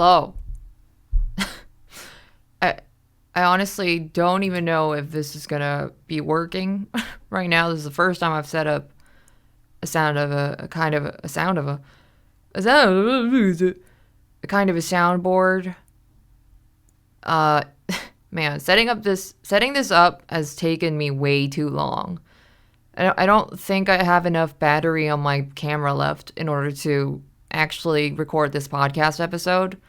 Hello. I I honestly don't even know if this is gonna be working right now. This is the first time I've set up a sound of a kind of a sound of a sound a kind of a soundboard. Uh, man, setting this up has taken me way too long. I don't think I have enough battery on my camera left in order to actually record this podcast episode.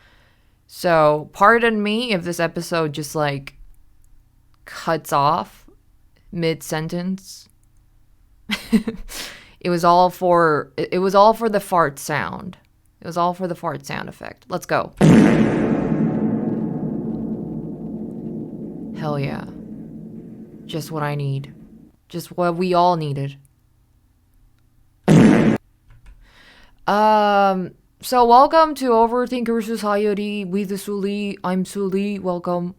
So, pardon me if this episode just like cuts off mid sentence. It was all for the fart sound. It was all for the fart sound effect. Let's go. Hell yeah. Just what I need. Just what we all needed. So welcome to Overthinkers Society with Suli. I'm Suli. Welcome.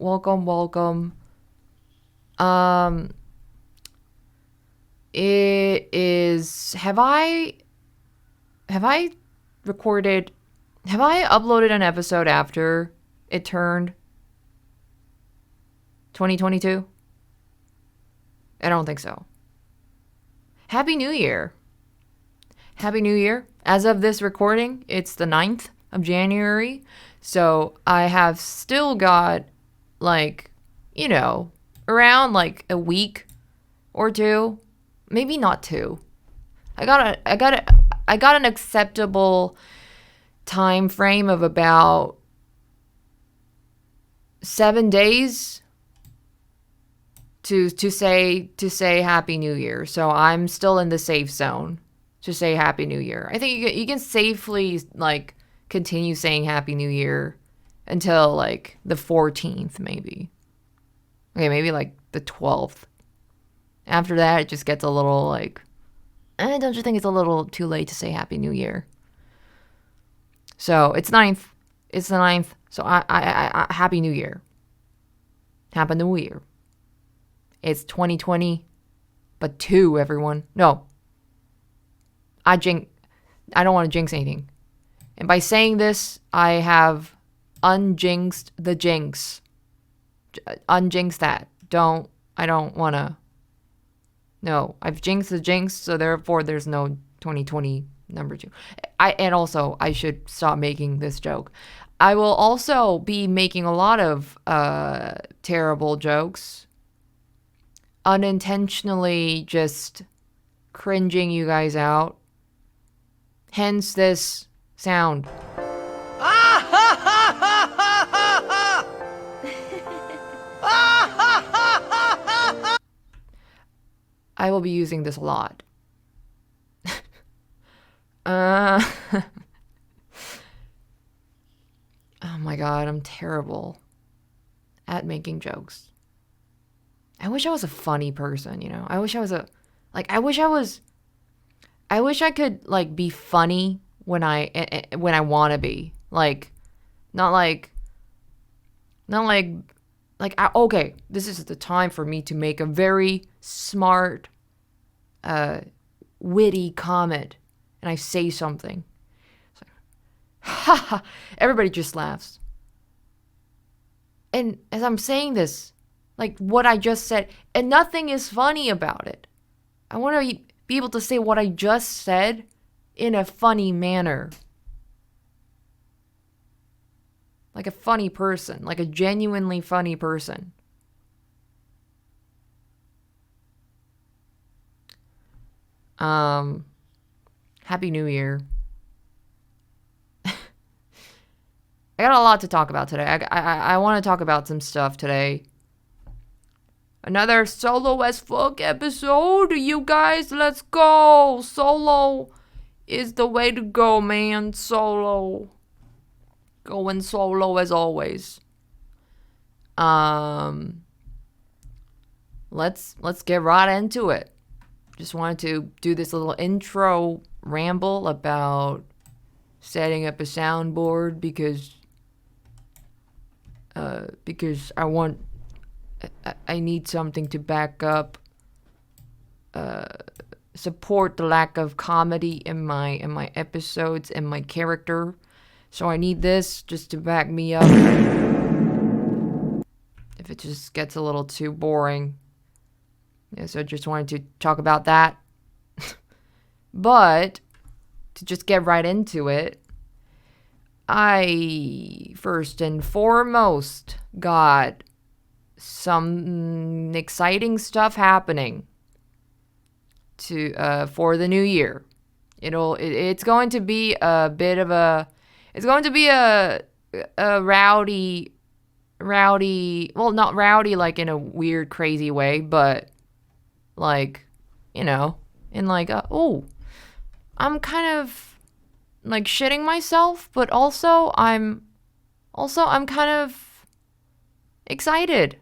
It is have I uploaded an episode after it turned 2022? I don't think so. Happy New Year. Happy New Year. As of this recording, it's the 9th of January. So I have still got around a week or two. Maybe not two. I got an acceptable time frame of about 7 days to say Happy New Year. So I'm still in the safe zone to say Happy New Year. I think you can safely continue saying Happy New Year until the 14th maybe. Okay, maybe the 12th. After that, it just gets a little don't you think it's a little too late to say Happy New Year? So it's 9th. It's the 9th. So I Happy New Year. Happy New Year. It's 2020, but 2, everyone. No. I don't want to jinx anything. And by saying this, I have unjinxed the jinx. Unjinx that. I don't want to. No, I've jinxed the jinx, so therefore there's no 2020 number 2. And also, I should stop making this joke. I will also be making a lot of terrible jokes. Unintentionally just cringing you guys out. Hence this sound. I will be using this a lot. Oh my god, I'm terrible at making jokes. I wish I was a funny person, you know? I wish I could be funny when I want to be. Okay, this is the time for me to make a very smart, witty comment, and I say something. It's ha! Everybody just laughs. And as I'm saying this, what I just said, and nothing is funny about it. I want to be able to say what I just said in a funny manner. Like a funny person, like a genuinely funny person. Happy New Year. I got a lot to talk about today. I want to talk about some stuff today. Another solo as fuck episode, you guys. Let's go. Solo is the way to go, man. Solo. Going solo as always. Let's get right into it. Just wanted to do this little intro ramble about setting up a soundboard because I need something to back up, support the lack of comedy in my episodes and my character. So I need this just to back me up if it just gets a little too boring. Yeah, so I just wanted to talk about that. But to just get right into it, I first and foremost got some exciting stuff happening to for the new year. It's going to be a bit of a rowdy, well, not rowdy like in a weird crazy way, but like, in like I'm kind of like shitting myself, but also I'm kind of excited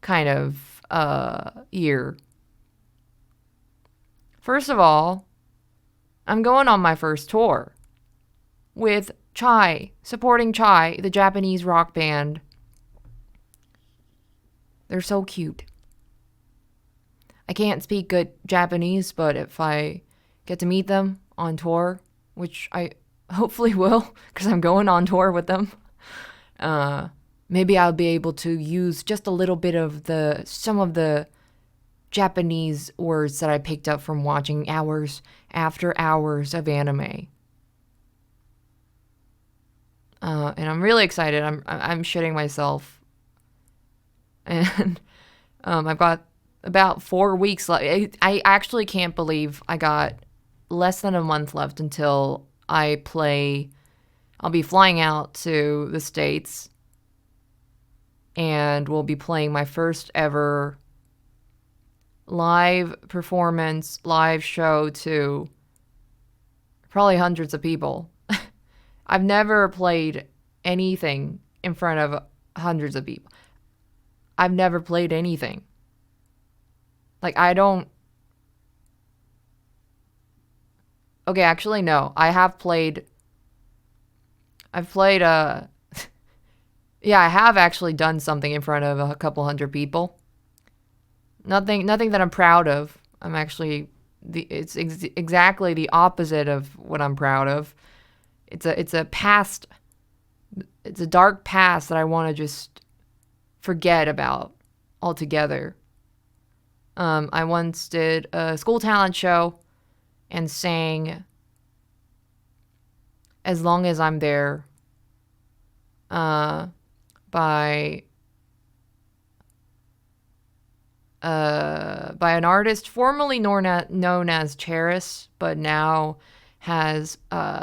kind of year. First of all, I'm going on my first tour with Chai, supporting Chai, the Japanese rock band. They're so cute. I can't speak good Japanese, but if I get to meet them on tour, which I hopefully will, because I'm going on tour with them, maybe I'll be able to use just a little bit of some of the Japanese words that I picked up from watching hours after hours of anime. And I'm really excited. I'm shitting myself. And I've got about 4 weeks left. I actually can't believe I got less than a month left until I'll be flying out to the States and we'll be playing my first ever live performance, live show to probably hundreds of people. I've never played anything in front of hundreds of people. I've never played anything. Like, okay, actually, no. I've played, yeah, I have actually done something in front of a couple hundred people. Nothing that I'm proud of. I'm actually, it's exactly the opposite of what I'm proud of. It's a past, it's a dark past that I want to just forget about altogether. I once did a school talent show and sang As Long As I'm There by an artist formerly known as Cheris, but now has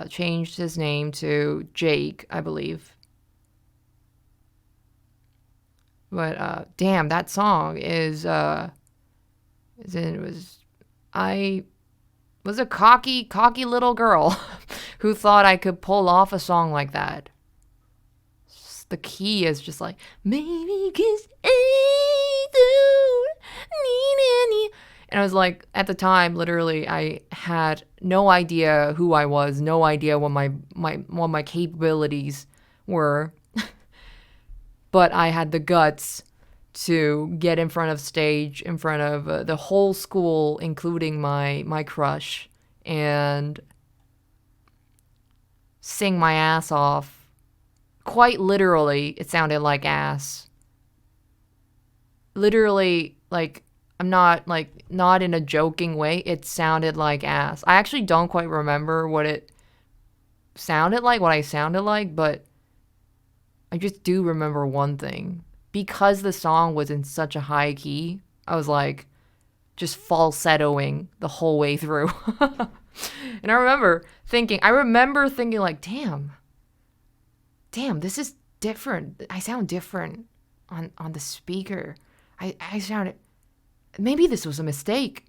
changed his name to Jake, I believe. But damn, that song I was a cocky little girl who thought I could pull off a song like that. The key is just like, maybe 'cause I don't need any. And I was like, at the time, literally, I had no idea who I was, no idea what my capabilities were. But I had the guts to get in front of stage, in front of the whole school, including my crush, and sing my ass off. Quite literally, it sounded like ass. Literally, like, I'm not in a joking way. It sounded like ass. I actually don't quite remember what it sounded like, what I sounded like, but I just do remember one thing. Because the song was in such a high key, I was like just falsettoing the whole way through. And I remember thinking like, damn, this is different. I sound different on the speaker. I sounded, maybe this was a mistake.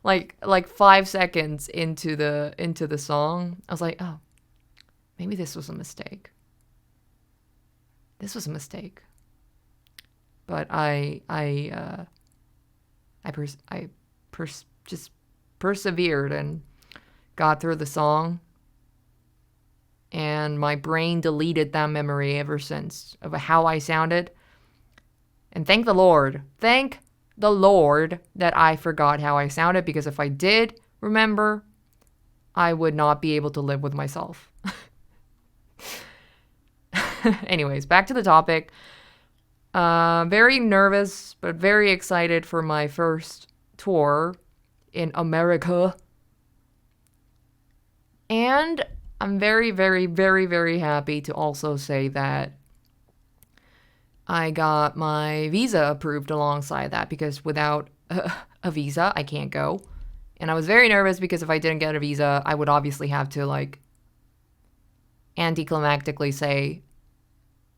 like 5 seconds into the song, I was like, oh, maybe this was a mistake. This was a mistake. But I just persevered and got through the song. And my brain deleted that memory ever since of how I sounded. And thank the Lord that I forgot how I sounded, because if I did remember, I would not be able to live with myself. Anyways, back to the topic. Very nervous, but very excited for my first tour in America. And I'm very, very, very, very happy to also say that I got my visa approved alongside that, because without a visa, I can't go. And I was very nervous because if I didn't get a visa, I would obviously have to like anticlimactically say,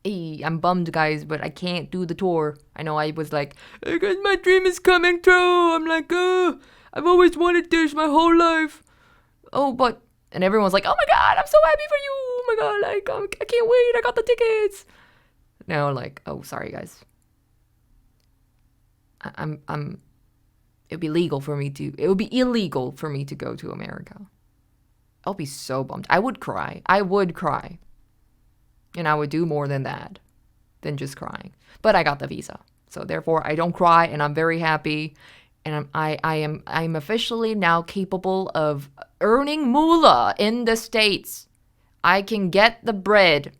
hey, I'm bummed, guys, but I can't do the tour. I know I was like, hey guys, my dream is coming true. I'm like, oh, I've always wanted this my whole life. Oh, but, and everyone's like, oh my God, I'm so happy for you. Oh my God, like, I can't wait. I got the tickets. Now, like, oh, sorry, guys. It would be illegal for me to go to America. I'll be so bummed. I would cry. And I would do more than that, than just crying. But I got the visa. So therefore, I don't cry, and I'm very happy. And I'm officially now capable of earning moolah in the States. I can get the bread.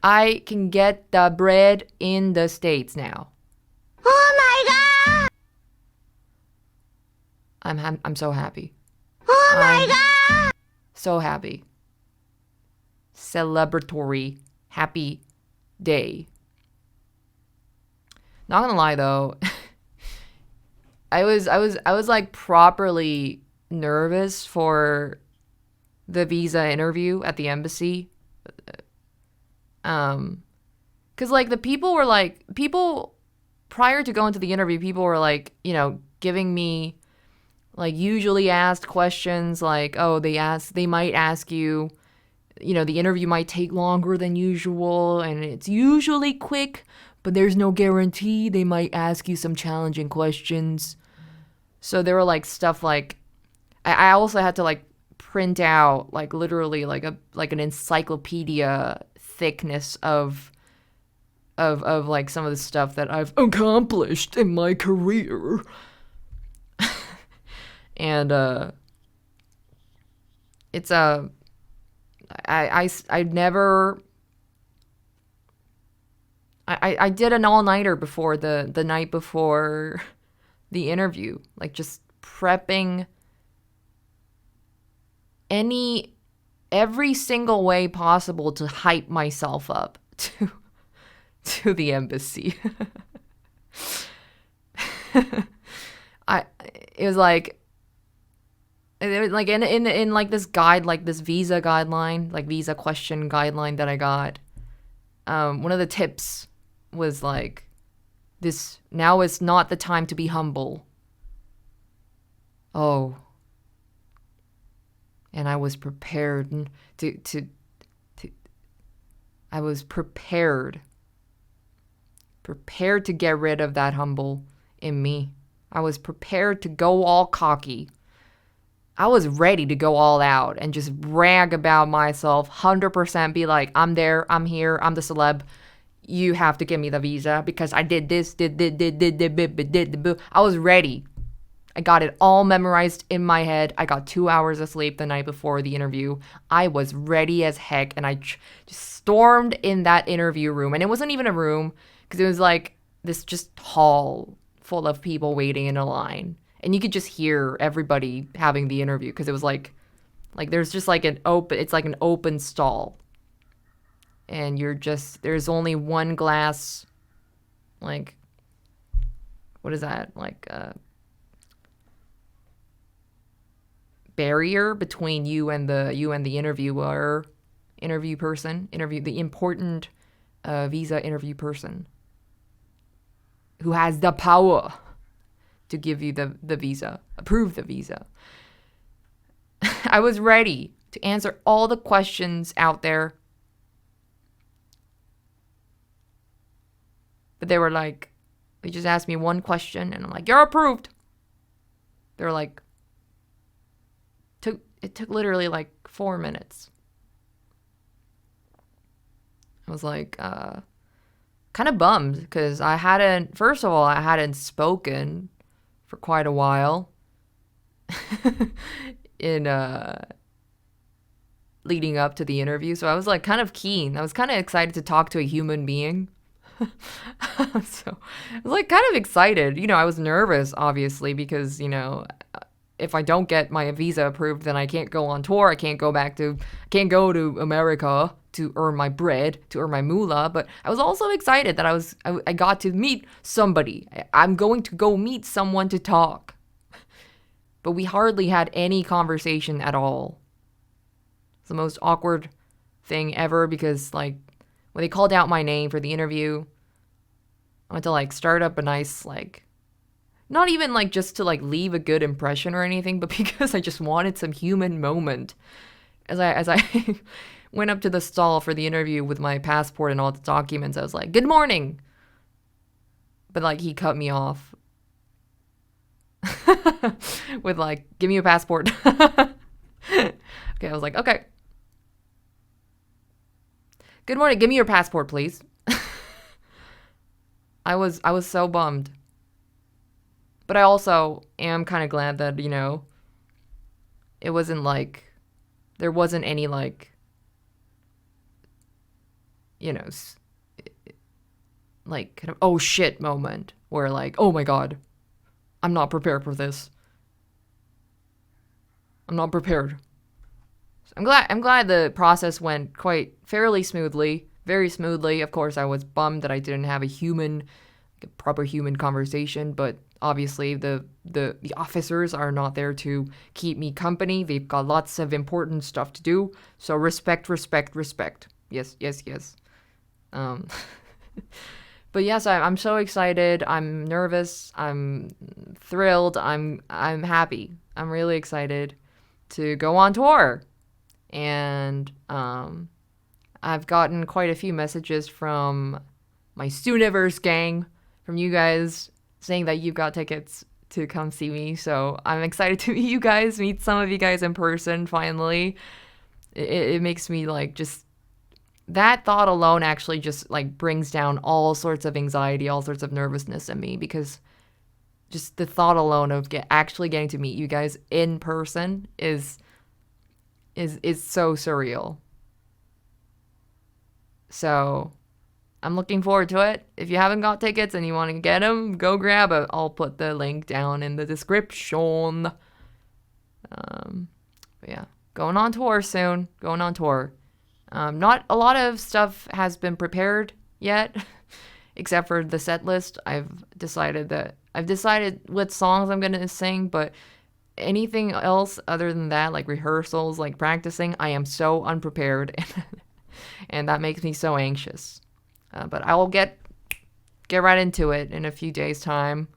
I can get the bread in the States now. Oh my God! I'm so happy. Oh my God! So happy. Celebratory happy day. Not gonna lie though, I was like properly nervous for the visa interview at the embassy. Cause like the people prior to going to the interview, people were like, you know, giving me like usually asked questions like, oh, they might ask you, you know, the interview might take longer than usual and it's usually quick, but there's no guarantee. They might ask you some challenging questions. So there were like stuff like, I also had to like print out like literally like an encyclopedia thickness of like some of the stuff that I've accomplished in my career. And it's I did an all-nighter before the night before the interview, like just prepping every single way possible to hype myself up to the embassy. It was like in like this guide, like this visa guideline, like visa question guideline that I got. One of the tips was like, this now is not the time to be humble. Oh. And I was prepared I was prepared to get rid of that humble in me. I was prepared to go all cocky. I was ready to go all out and just brag about myself, 100% be like, I'm there, I'm here, I'm the celeb. You have to give me the visa because I did this, I was ready. I got it all memorized in my head. I got 2 hours of sleep the night before the interview. I was ready as heck, and I just stormed in that interview room. And it wasn't even a room, because it was like this just hall full of people waiting in a line. And you could just hear everybody having the interview, because it was like there's just like it's like an open stall. And there's only one glass, like, what is that? Like, barrier between you and the interviewer, the important visa interview person who has the power to give you the visa, approve the visa. I was ready to answer all the questions out there. But they just asked me one question and I'm like, you're approved. They were like, it took literally like 4 minutes. I was like, kind of bummed because first of all, I hadn't spoken for quite a while. in leading up to the interview, so I was like kind of keen. I was kind of excited to talk to a human being. So I was like kind of excited. You know, I was nervous, obviously, because, you know, if I don't get my visa approved, then I can't go on tour. I can't go to America to earn my bread, to earn my moolah. But I was also excited that I got to meet somebody. I'm going to go meet someone to talk. But we hardly had any conversation at all. It's the most awkward thing ever, because like when they called out my name for the interview, I went to like start up a nice like, not even like just to like leave a good impression or anything, but because I just wanted some human moment. As I went up to the stall for the interview with my passport and all the documents, I was like, "Good morning." But like he cut me off with like, "Give me your passport." Okay, I was like, "Okay. Good morning, give me your passport, please." I was so bummed. But I also am kind of glad that, you know, it wasn't like, there wasn't any like, you know, like kind of, oh shit moment where like, oh my God, I'm not prepared for this. I'm not prepared. So I'm glad the process went quite fairly smoothly, very smoothly. Of course, I was bummed that I didn't have a proper human conversation, but obviously the officers are not there to keep me company. They've got lots of important stuff to do. So respect. Yes. But yes, I'm so excited. I'm nervous. I'm thrilled. I'm happy. I'm really excited to go on tour. And I've gotten quite a few messages from my Sooniverse gang, from you guys, saying that you've got tickets to come see me. So I'm excited to meet some of you guys in person finally. It makes me like, just that thought alone actually just like brings down all sorts of anxiety, all sorts of nervousness in me, because just the thought alone of actually getting to meet you guys in person is so surreal. So I'm looking forward to it. If you haven't got tickets and you want to get them, go grab it. I'll put the link down in the description. But yeah, going on tour soon. Going on tour. Not a lot of stuff has been prepared yet, except for the set list. I've decided what songs I'm gonna sing, but anything else other than that, like rehearsals, like practicing, I am so unprepared, and that makes me so anxious. But I will get right into it in a few days' time.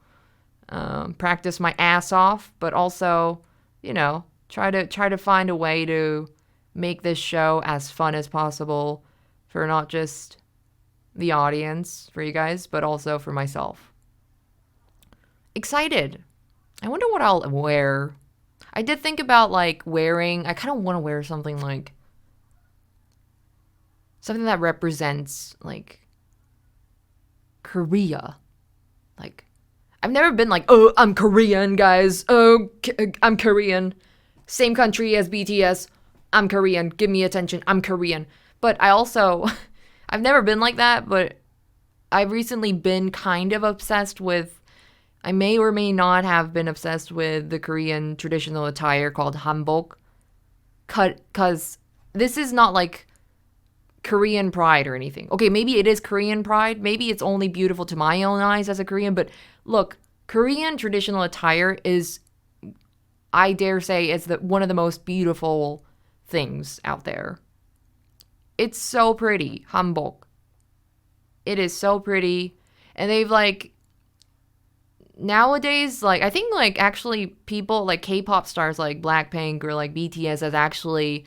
Practice my ass off, but also, you know, try to find a way to make this show as fun as possible for not just the audience, for you guys, but also for myself. Excited. I wonder what I'll wear. I did think about like wearing, I kind of want to wear something that represents like Korea. Like, I've never been like, oh, I'm Korean, guys. Oh, I'm Korean. Same country as BTS. I'm Korean. Give me attention. I'm Korean. But I also, I've never been like that, but I've recently been kind of obsessed with, I may or may not have been obsessed with the Korean traditional attire called hanbok. Because this is not like Korean pride or anything. Okay, maybe it is Korean pride. Maybe it's only beautiful to my own eyes as a Korean. But look, Korean traditional attire is, I dare say, it's one of the most beautiful things out there. It's so pretty, hanbok. It is so pretty. And they've like, nowadays, like, I think like actually people like K-pop stars like Blackpink or like BTS has actually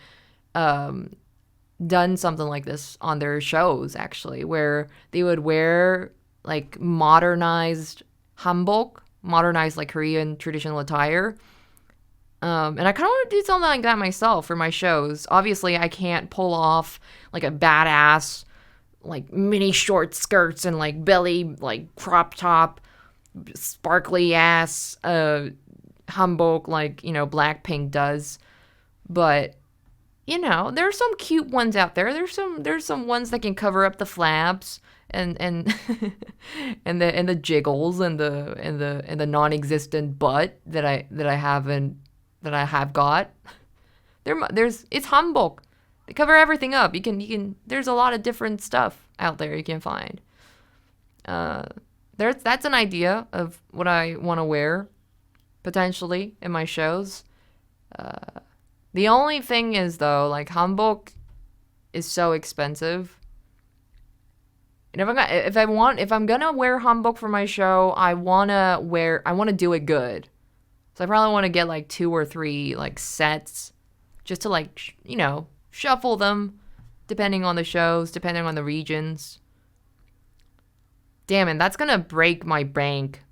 done something like this on their shows, actually, where they would wear like modernized hanbok, modernized like Korean traditional attire. And I kind of want to do something like that myself for my shows. Obviously, I can't pull off like a badass like mini short skirts and like belly like crop top sparkly ass hanbok like, you know, Blackpink does. But, you know, there's some cute ones out there. There's some ones that can cover up the flaps and and the jiggles and the non-existent butt that I have got. It's hanbok. They cover everything up. You can there's a lot of different stuff out there you can find. That's an idea of what I want to wear potentially in my shows. The only thing is though, like hanbok is so expensive. And if I'm gonna wear hanbok for my show, I wanna do it good. So I probably want to get like 2 or 3 like sets, just to like you know, shuffle them, depending on the shows, depending on the regions. Damn it, that's gonna break my bank.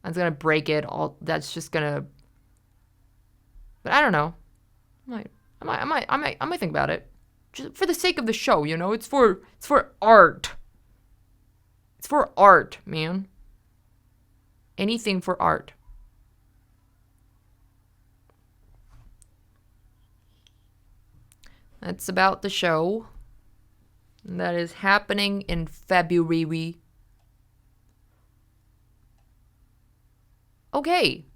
That's gonna break it all. That's just gonna. But I don't know. I might think about it, just for the sake of the show. You know, it's for art. It's for art, man. Anything for art. That's about the show. That is happening in February. Okay.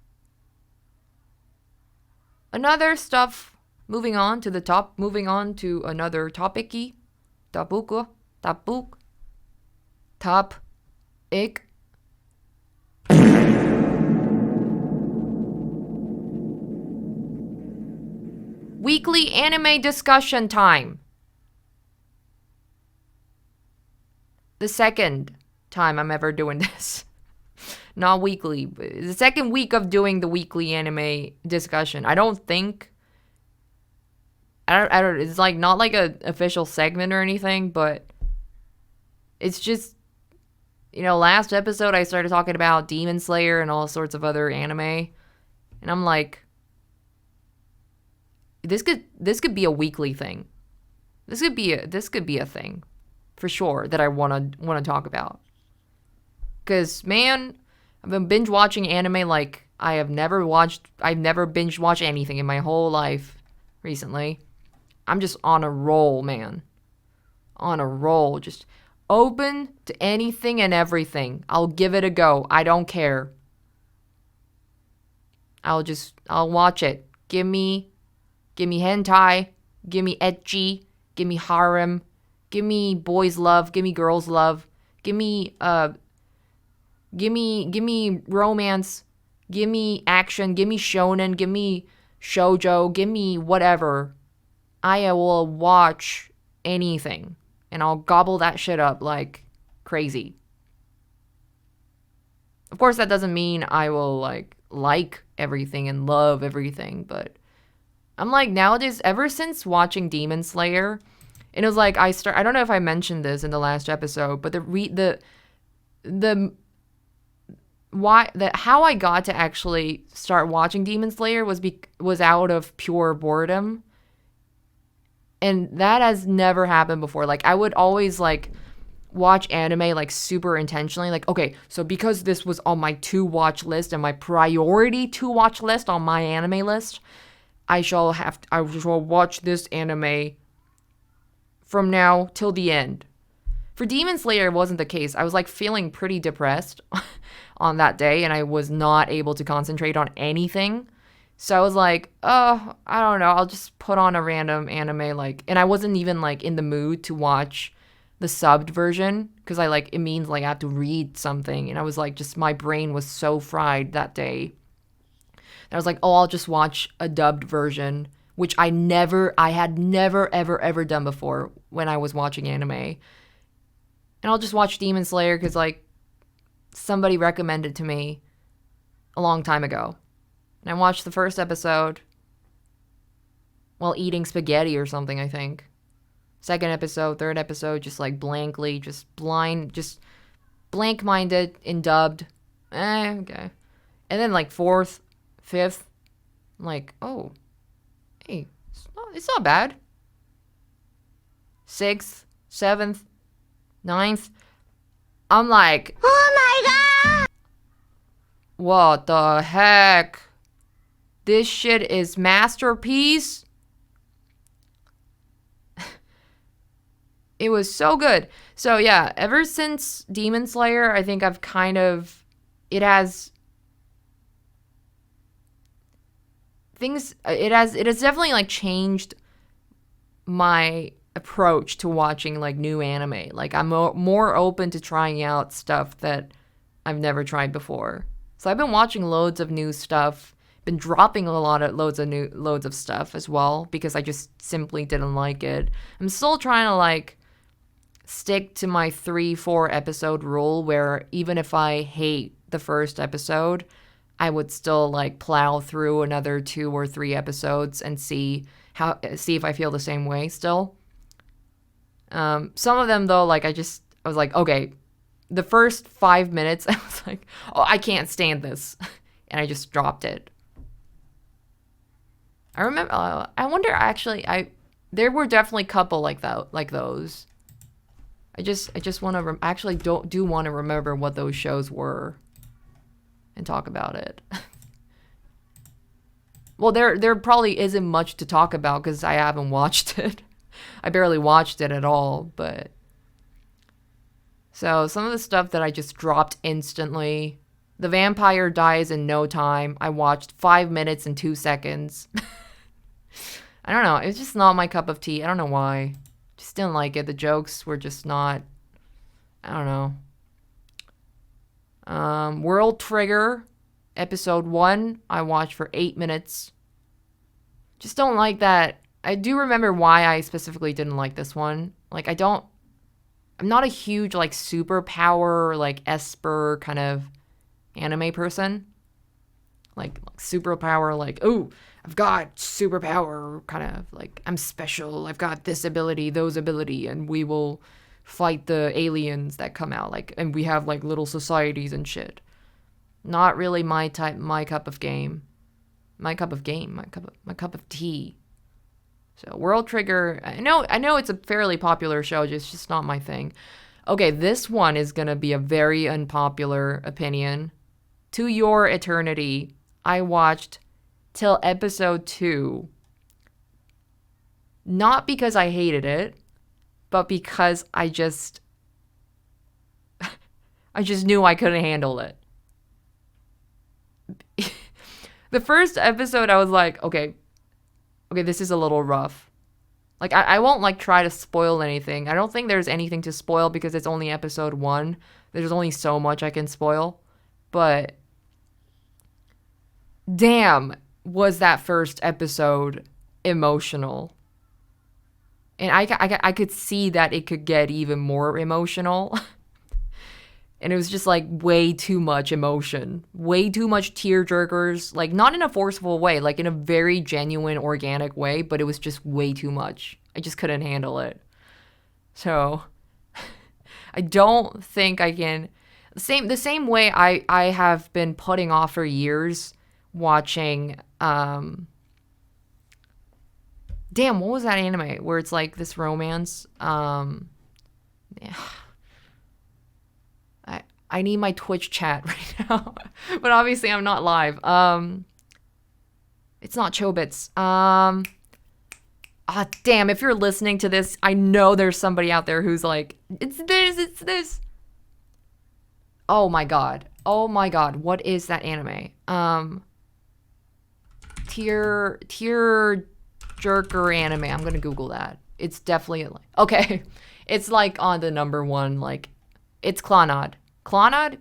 Another stuff. Moving on to another topic-y. Topic. Weekly anime discussion time. The second time I'm ever doing this. Not weekly, but the second week of doing the weekly anime discussion. I don't, it's like not like a official segment or anything, but it's just, you know, last episode I started talking about Demon Slayer and all sorts of other anime, and I'm like, this could be a weekly thing. This could be a thing for sure that I want to talk about. Cause man, I've been binge watching anime like I've never binge watched anything in my whole life recently. I'm just on a roll, man. On a roll, just open to anything and everything. I'll give it a go. I don't care. I'll watch it. Give me hentai, give me ecchi, give me harem, give me boys love, give me girls love, give me romance, give me action, give me shonen, give me shoujo, give me whatever. I will watch anything and I'll gobble that shit up like crazy. Of course that doesn't mean I will like everything and love everything, but I'm like nowadays, ever since watching Demon Slayer, and it was like I don't know if I mentioned this in the last episode, but how I got to actually start watching Demon Slayer was out of pure boredom. And that has never happened before. Like I would always like watch anime like super intentionally, like, okay, so because this was on my to watch list and my priority to watch list on my anime list, I shall watch this anime from now till the end. For Demon Slayer, it wasn't the case. I was like feeling pretty depressed on that day and I was not able to concentrate on anything. So I was like, oh, I don't know, I'll just put on a random anime, like, and I wasn't even like in the mood to watch the subbed version because it means like I have to read something, and I was like, just my brain was so fried that day. And I was like, oh, I'll just watch a dubbed version, which I had never ever done before when I was watching anime. And I'll just watch Demon Slayer because like somebody recommended to me a long time ago. And I watched the first episode while eating spaghetti or something, I think. Second episode, third episode, just like blankly, just blank-minded in dubbed. Okay. And then like fourth, fifth, I'm like, oh, hey, it's not bad. Sixth, seventh, ninth, I'm like, Oh my god! what the heck? This shit is masterpiece. It was so good. So yeah, ever since Demon Slayer, I think I've kind of, it has definitely like changed my approach to watching like new anime. Like I'm more open to trying out stuff that I've never tried before. So I've been watching loads of new stuff, been dropping loads of stuff as well because I just simply didn't like it. I'm still trying to like stick to my 3-4 episode rule where even if I hate the first episode, I would still like plow through another 2 or 3 episodes and see if I feel the same way still. Some of them though, like I was like, okay, the first 5 minutes I was like, oh, I can't stand this, and I just dropped it. I remember. I wonder actually. There were definitely a couple like those. I just want to actually do want to remember what those shows were and talk about it. Well, there probably isn't much to talk about because I haven't watched it. I barely watched it at all, but so some of the stuff that I just dropped instantly. The vampire dies in no time. I watched 5 minutes and 2 seconds. I don't know. It's just not my cup of tea. I don't know why. Just didn't like it. The jokes were just not. I don't know. World Trigger, episode 1. I watched for 8 minutes. Just don't like that. I do remember why I specifically didn't like this one. Like, I'm not a huge, like, superpower, like, Esper kind of anime person. Like superpower, like, oh, I've got superpower, kind of like I'm special. I've got this ability, those ability, and we will fight the aliens that come out. Like, and we have like little societies and shit. Not really my type, my cup of game, my cup of tea. So World Trigger, I know it's a fairly popular show, it's just not my thing. Okay, this one is gonna be a very unpopular opinion. To Your Eternity, I watched till episode 2. Not because I hated it, but because I just knew I couldn't handle it. The first episode, I was like, okay, this is a little rough. Like, I won't, like, try to spoil anything. I don't think there's anything to spoil because it's only episode 1. There's only so much I can spoil. But damn, was that first episode emotional. And I could see that it could get even more emotional. And it was just like way too much emotion. Way too much tearjerkers. Like, not in a forceful way, like in a very genuine, organic way, but it was just way too much. I just couldn't handle it. So, I don't think I can. The same way I have been putting off for years watching damn, what was that anime where it's like this romance? Yeah. I need my Twitch chat right now. But obviously I'm not live. It's not Chobits. Damn, if you're listening to this, I know there's somebody out there who's like, it's this. Oh my god. What is that anime? Tear jerker anime. I'm gonna Google that. It's definitely okay. It's like on the number 1. Like, it's Clannad. Clannad.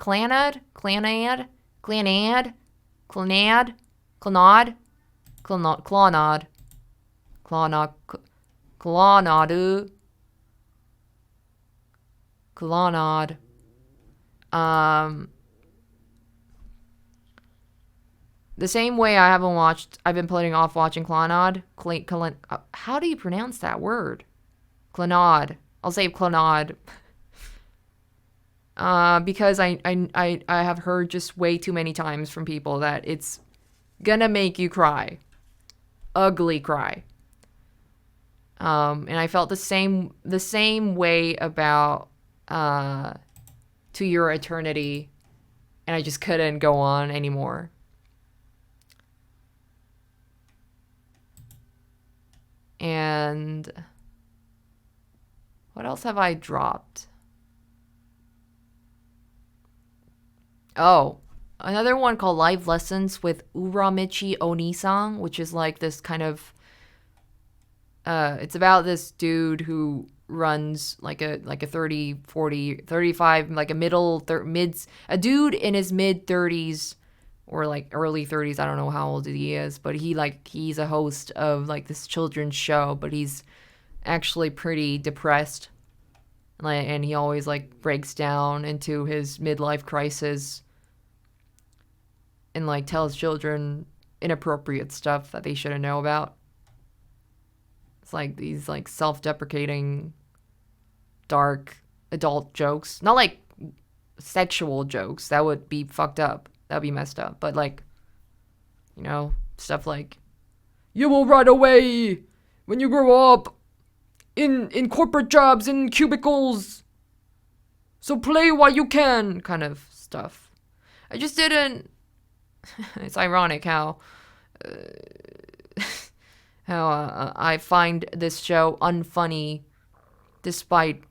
The same way I've been putting off watching Clannad. How do you pronounce that word? Clannad. I'll say Clannad. Because I have heard just way too many times from people that it's gonna make you cry. Ugly cry. And I felt the same way about To Your Eternity, and I just couldn't go on anymore. And what else have I dropped? Oh, another one called Live Lessons with Uramichi Onisan, which is like this kind of it's about this dude who runs like a 30, 40, 35, like a a dude in his mid 30s or like early 30s. I don't know how old he is, but he's a host of like this children's show, but he's actually pretty depressed. And he always like breaks down into his midlife crisis and like tells children inappropriate stuff that they shouldn't know about. It's like these like self-deprecating, dark adult jokes. Not like sexual jokes. That would be fucked up. That would be messed up. But like, you know, stuff like, you will run away when you grow up in corporate jobs, in cubicles. So play while you can, kind of stuff. I just didn't. It's ironic how I find this show unfunny despite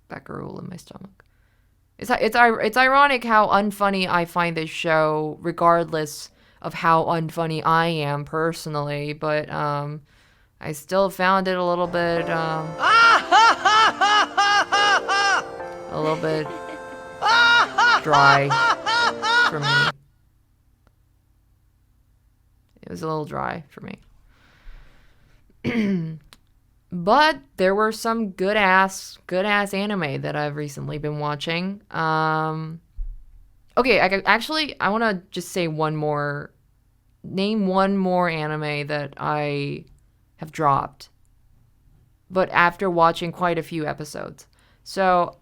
that girl in my stomach. It's ironic how unfunny I find this show regardless of how unfunny I am personally, but I still found it a little bit dry for me. It was a little dry for me. But there were some good ass anime that I've recently been watching. Okay, I want to just say name one more anime that I have dropped, but after watching quite a few episodes. So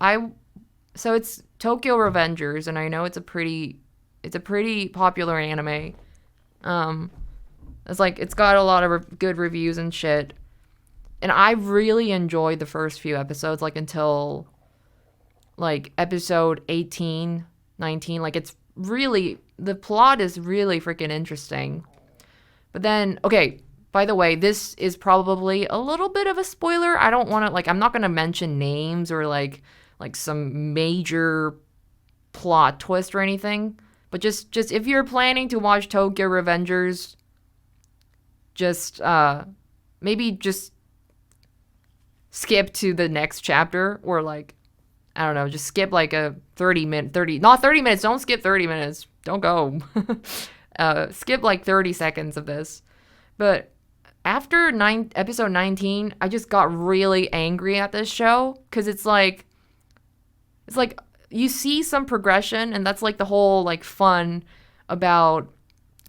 it's Tokyo Revengers, and I know it's a pretty popular anime. It's got a lot of good reviews and shit. And I really enjoyed the first few episodes, like until like episode 18, 19. Like it's really, the plot is really freaking interesting. But then, okay, by the way, this is probably a little bit of a spoiler. I don't want to, like, I'm not going to mention names or like some major plot twist or anything. But just if you're planning to watch Tokyo Revengers, maybe just skip to the next chapter, or like, I don't know, just skip like a 30 minutes. Don't skip 30 minutes. Don't go. Skip like 30 seconds of this. But after episode 19, I just got really angry at this show, because it's like you see some progression, and that's like the whole like fun about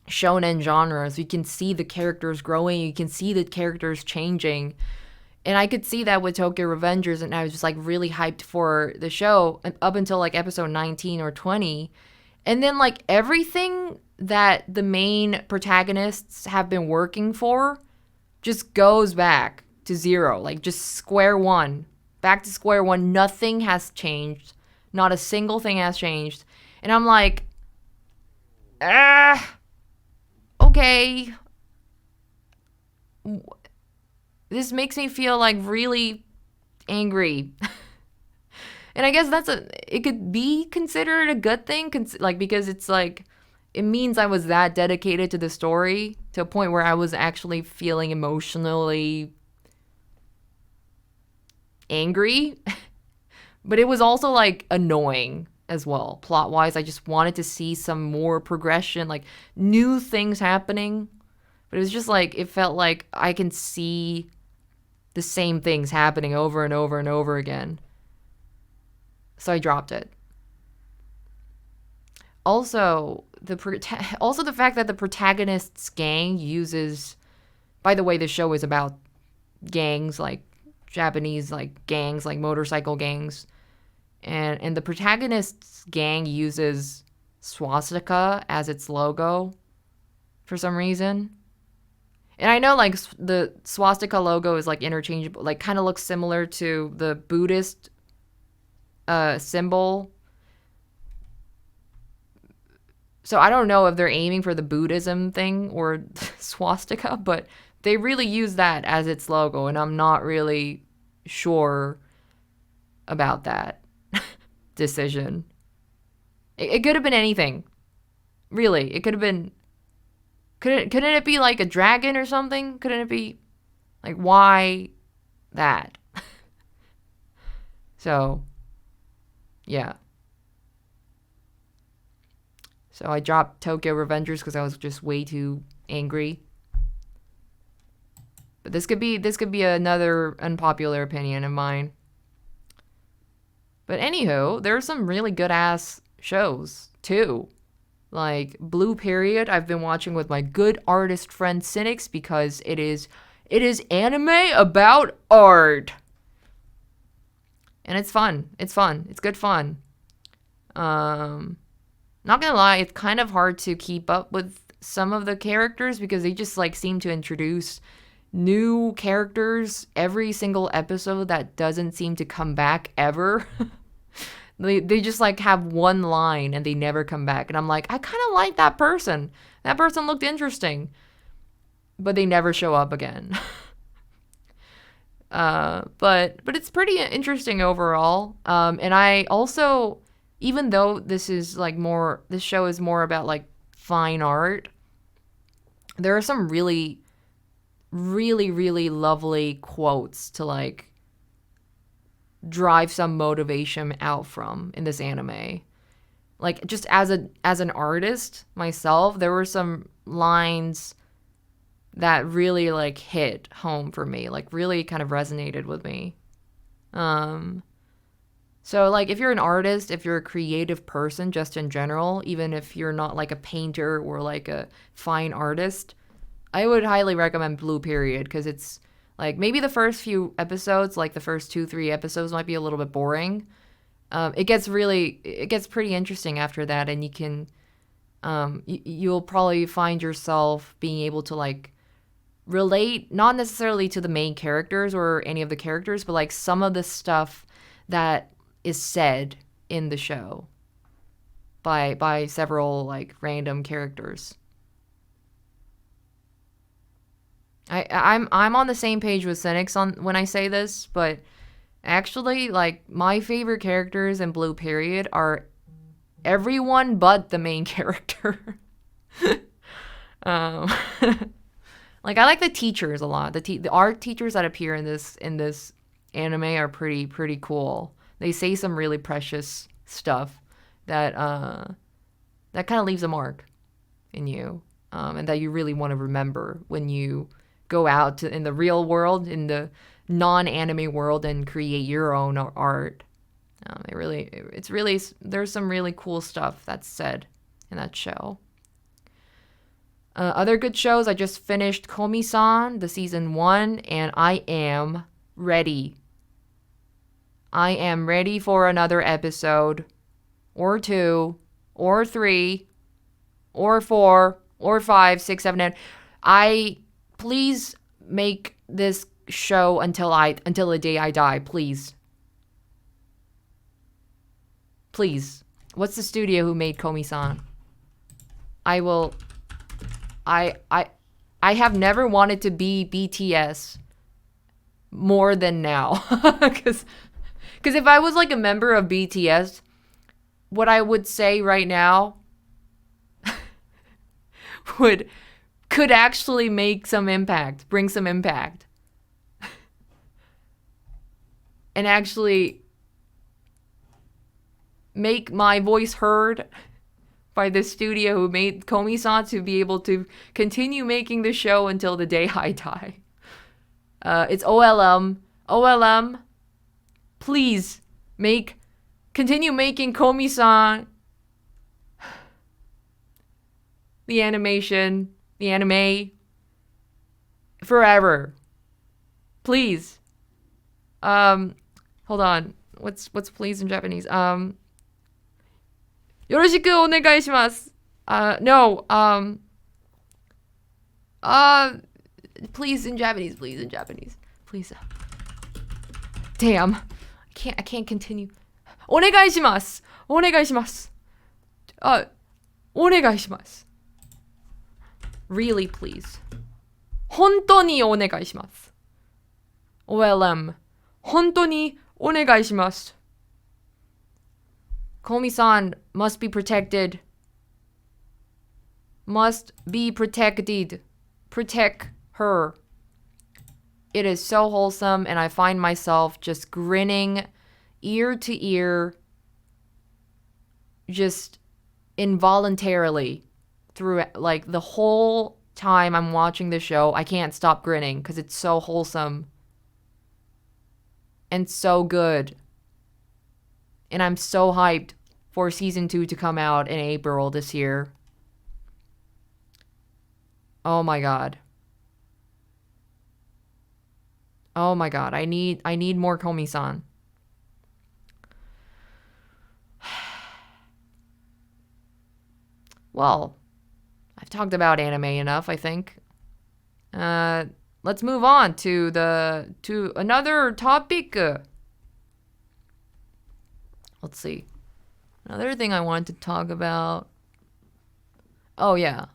shonen genres. You can see the characters growing, you can see the characters changing. And I could see that with Tokyo Revengers, and I was just like really hyped for the show up until like episode 19 or 20. And then like everything that the main protagonists have been working for just goes back to zero, like just square one. Back to square one. Nothing has changed. Not a single thing has changed. And I'm like, okay. This makes me feel like really angry. And I guess it could be considered a good thing, because it's like, it means I was that dedicated to the story to a point where I was actually feeling emotionally angry. But it was also like annoying as well. Plot-wise, I just wanted to see some more progression, like new things happening. But it was just like, it felt like I can see the same things happening over and over and over again. So I dropped it. Also, the fact that the protagonist's gang uses, by the way, the show is about gangs, like Japanese like gangs, like motorcycle gangs. And the protagonist's gang uses swastika as its logo for some reason. And I know like the swastika logo is like interchangeable, like kind of looks similar to the Buddhist symbol. So I don't know if they're aiming for the Buddhism thing or swastika, but they really use that as its logo, and I'm not really sure about that decision. It could have been anything. Really, it could have been. Couldn't it be like a dragon or something? Couldn't it be like, why that? So, yeah. So I dropped Tokyo Revengers because I was just way too angry. But this could be another unpopular opinion of mine. But anywho, there are some really good ass shows too. Like Blue Period, I've been watching with my good artist friend Cynics because it is anime about art. And it's fun. It's fun. It's good fun. Not gonna lie, it's kind of hard to keep up with some of the characters because they just like seem to introduce new characters every single episode that doesn't seem to come back ever. They just like have one line and they never come back. And I'm like, I kind of like that person. That person looked interesting. But they never show up again. But it's pretty interesting overall. And I also, even though this show is more about like fine art, there are some really, really, really lovely quotes to like drive some motivation out from in this anime. Like just as an artist myself, there were some lines that really like hit home for me, like really kind of resonated with me. So like if you're an artist, if you're a creative person just in general, even if you're not like a painter or like a fine artist, I would highly recommend Blue Period because it's like maybe the first few episodes, like the first 2-3 episodes might be a little bit boring. It gets pretty interesting after that, and you can, you'll probably find yourself being able to like relate, not necessarily to the main characters or any of the characters, but like some of the stuff that is said in the show by several like random characters. I'm on the same page with Cynics on when I say this, but actually, like, my favorite characters in Blue Period are everyone but the main character. um, like, I like the teachers a lot. The art teachers that appear in this anime are pretty cool. They say some really precious stuff that kind of leaves a mark in you, and that you really want to remember when you go out in the real world, in the non-anime world, and create your own art. There's some really cool stuff that's said in that show. Other good shows, I just finished Komi San, the season 1, and I am ready. I am ready for another episode, or 2, or 3, or 4, or 5, 6, 7, 8. Please make this show until the day I die, please. Please. What's the studio who made Komi San? I have never wanted to be BTS more than now. Cause if I was like a member of BTS, what I would say right now could actually make some impact, bring some impact. And actually make my voice heard by the studio who made Komi San to be able to continue making the show until the day I die. It's OLM. OLM, please continue making Komi San, the animation, the anime, forever. Please. Hold on. What's please in Japanese? よろしくお願いします. No. Please in Japanese. Please in Japanese. Please. Damn. I can't continue. お願いします. お願いします. 오네가이시마스. Really, please. 本当にお願いします. OLM. 本当にお願いします. Komi San must be protected. Must be protected. Protect her. It is so wholesome, and I find myself just grinning ear to ear, just involuntarily through like the whole time I'm watching the show. I can't stop grinning because it's so wholesome and so good. And I'm so hyped for season 2 to come out in April this year. Oh my god. Oh my god. I need more Komi San. Well, I've talked about anime enough, I think. Let's move on to another topic. Let's see. Another thing I wanted to talk about. Oh yeah.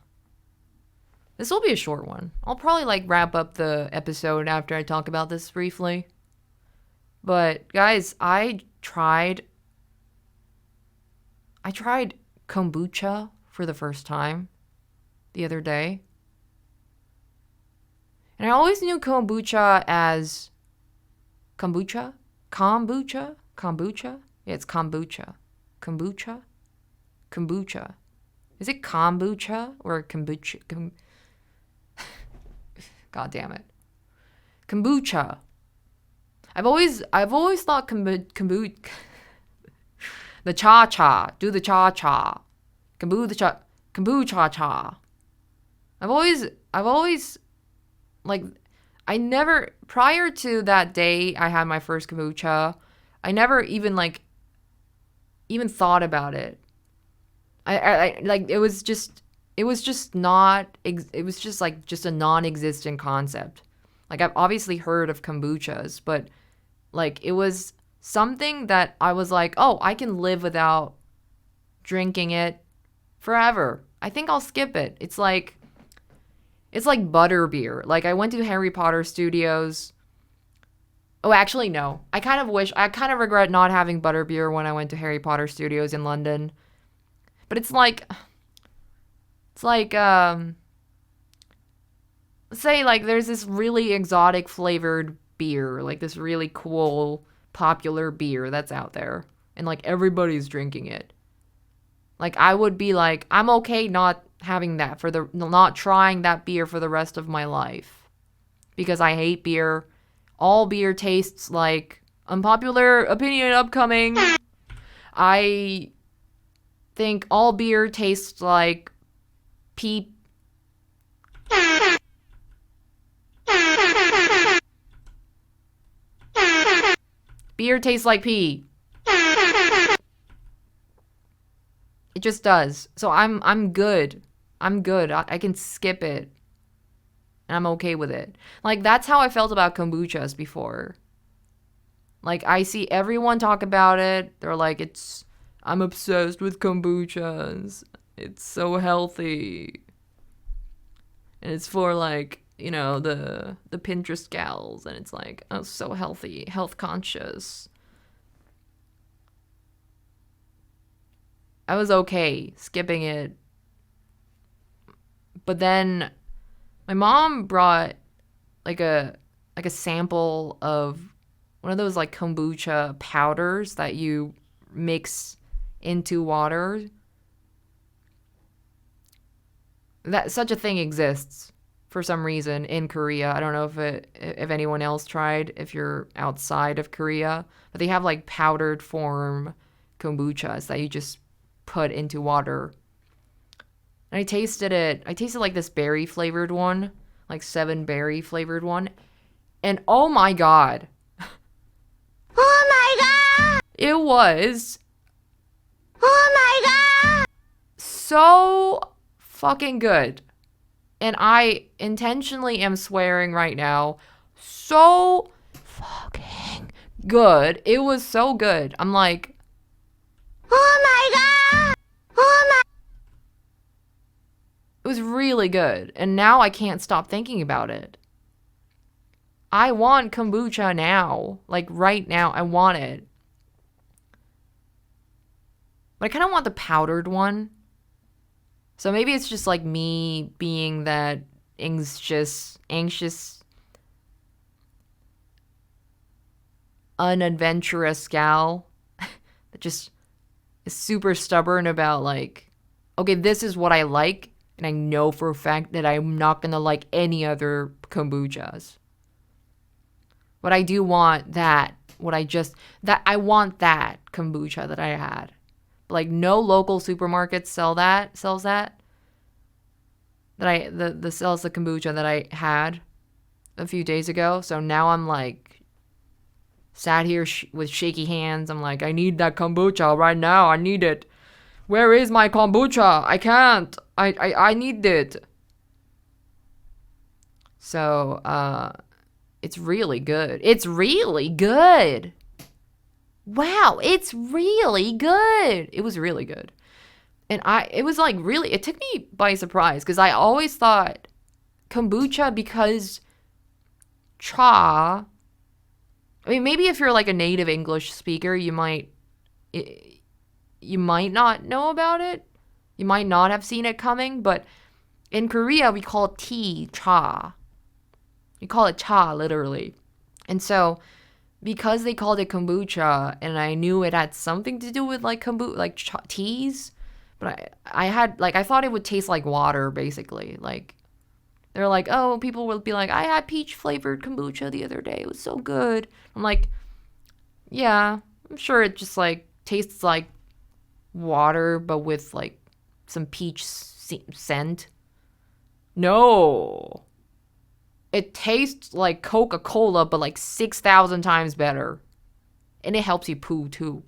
This will be a short one. I'll probably like wrap up the episode after I talk about this briefly. But guys, I tried kombucha for the first time the other day. And I always knew kombucha as kombucha? Kombucha? Kombucha? Yeah, it's kombucha. Kombucha? Kombucha. Is it kombucha or kombucha? God damn it. Kombucha. I've always thought kombucha. The cha-cha. Do the cha-cha. Kombucha-cha. I've always, like, I never, prior to that day I had my first kombucha, I never even thought about it. I like, it was just a non-existent concept. Like, I've obviously heard of kombuchas, but like, it was something that I was like, oh, I can live without drinking it forever. I think I'll skip it. It's like butterbeer. Like, I went to Harry Potter Studios. Oh, actually, no. I kind of regret not having butterbeer when I went to Harry Potter Studios in London. But it's like, say like there's this really exotic flavored beer, like this really cool, popular beer that's out there, and like everybody's drinking it. Like, I would be like, I'm okay not having that not trying that beer for the rest of my life. Because I hate beer. All beer tastes like, unpopular opinion upcoming, I think all beer tastes like pee. Beer tastes like pee. It just does. So I'm good. I'm good. I can skip it. And I'm okay with it. Like, that's how I felt about kombuchas before. Like, I see everyone talk about it. They're like, I'm obsessed with kombuchas. It's so healthy. And it's for, like, you know, the Pinterest gals. And it's like, oh, so healthy, health conscious. I was okay skipping it. But then my mom brought like a sample of one of those like kombucha powders that you mix into water. That such a thing exists for some reason in Korea. I don't know if anyone else tried, if you're outside of Korea, but they have like powdered form kombuchas that you just put into water. And I tasted it. I tasted like this berry flavored one, like 7 berry flavored one. And oh my god. Oh my god! It was Oh my god! so fucking good. And I intentionally am swearing right now. So fucking good. It was so good. I'm like, Oh my god! Oh my... It was really good. And now I can't stop thinking about it. I want kombucha now. Like right now, I want it. But I kind of want the powdered one. So maybe it's just like me being that anxious, unadventurous gal that just is super stubborn about like, okay, this is what I like. And I know for a fact that I'm not going to like any other kombuchas. But I do want that. I want that kombucha that I had. Like no local supermarket sells that. Sells the kombucha that I had a few days ago. So now I'm like sat here with shaky hands. I'm like, I need that kombucha right now. I need it. Where is my kombucha? I can't. I need it. So, it's really good. It's really good. Wow, it's really good. It was really good. And it was like really, it took me by surprise because I always thought kombucha because cha, I mean, maybe if you're like a native English speaker, you might not know about it. You might not have seen it coming, but in Korea, we call tea cha. We call it cha, literally. And so, because they called it kombucha, and I knew it had something to do with like teas, but I thought it would taste like water, basically. Like, they're like, oh, people will be like, I had peach flavored kombucha the other day. It was so good. I'm like, yeah, I'm sure it just like tastes like water, but with like some peach scent. No. It tastes like Coca-Cola, but like 6,000 times better. And it helps you poo too.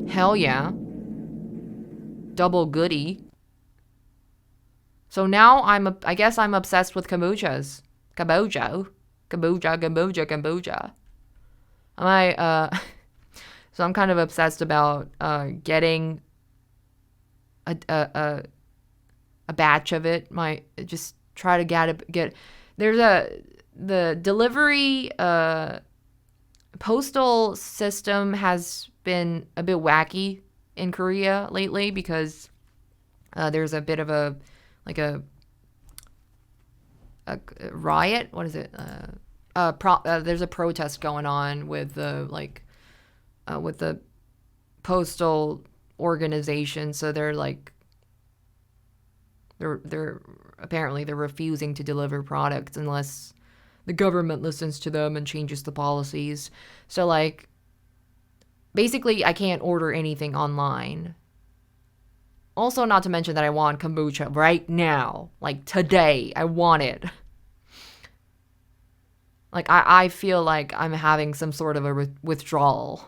Hell yeah. Double goody. So now I guess I'm obsessed with kombuchas. Kombucha. So I'm kind of obsessed about getting a batch of it. Just try to get. There's the delivery postal system has been a bit wacky in Korea lately because there's a bit of a riot. What is it? There's a protest going on with the postal organization. So they're apparently refusing to deliver products unless the government listens to them and changes the policies. So like basically I can't order anything online. Also, not to mention that I want kombucha right now. Like today, I want it. Like I feel like I'm having some sort of a withdrawal.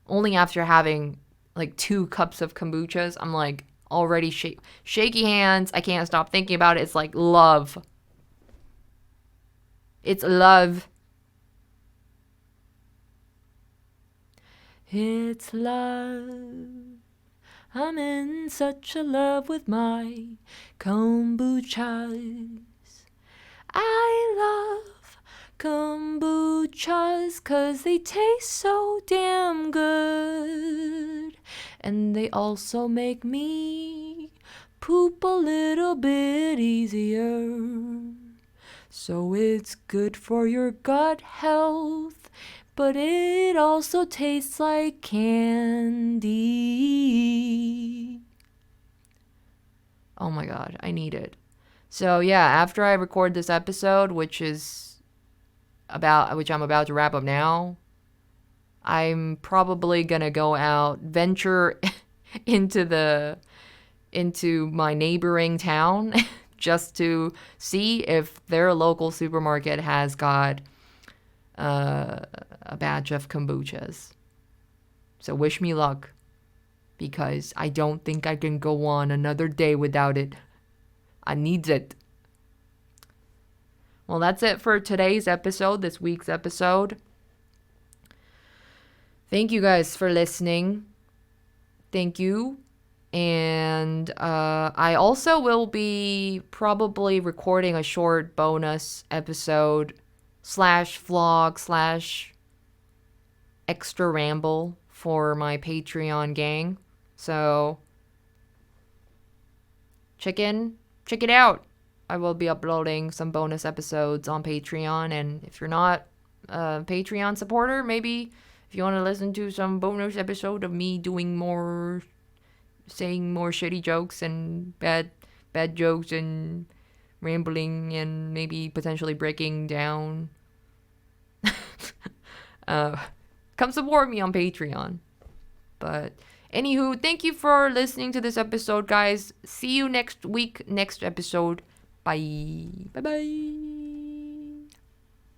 Only after having like 2 cups of kombuchas, I'm like already shaky hands. I can't stop thinking about it. It's like love. It's love. It's love. I'm in such a love with my kombuchas. I love kombuchas 'cause they taste so damn good. And they also make me poop a little bit easier. So it's good for your gut health, but it also tastes like candy. Oh my god, I need it. So yeah, after I record this episode, which I'm about to wrap up now, I'm probably gonna go out, venture into my neighboring town just to see if their local supermarket has got a batch of kombuchas. So wish me luck, because I don't think I can go on another day without it. I need it. Well, that's it for today's episode, this week's episode. Thank you guys for listening. Thank you. And I also will be probably recording a short bonus episode slash vlog slash extra ramble for my Patreon gang. So check it out. I will be uploading some bonus episodes on Patreon. And if you're not a Patreon supporter, maybe if you want to listen to some bonus episode of me doing more, saying more shitty jokes and bad jokes and rambling and maybe potentially breaking down, come support me on Patreon. But anywho, thank you for listening to this episode, guys. See you next week, next episode. Bye. Bye bye.